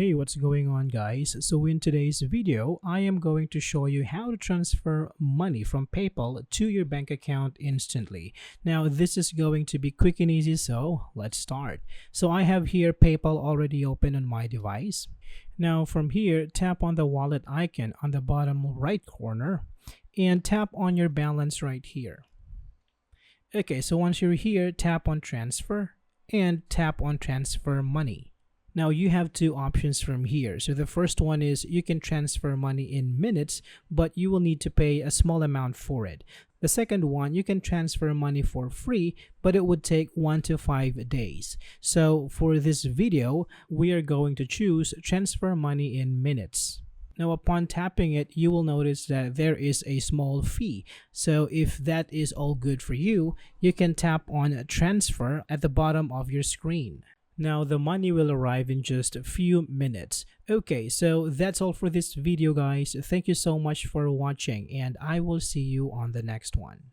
Hey, what's going on, guys? So in today's video, I am going to show you how to transfer money from PayPal to your bank account instantly. Now, this is going to be quick and easy, so let's start. So I have here PayPal already open on my device. Now from here, tap on the wallet icon on the bottom right corner and tap on your balance right here. Okay, so once you're here, tap on transfer and tap on transfer money. Now you have two options from here. So the first one is you can transfer money in minutes, but you will need to pay a small amount for it. The second one, you can transfer money for free, but it would take 1 to 5 days. So for this video, we are going to choose transfer money in minutes. Now upon tapping it, you will notice that there is a small fee. So if that is all good for you, you can tap on transfer at the bottom of your screen. Now the money will arrive in just a few minutes. Okay, so that's all for this video, guys. Thank you so much for watching, and I will see you on the next one.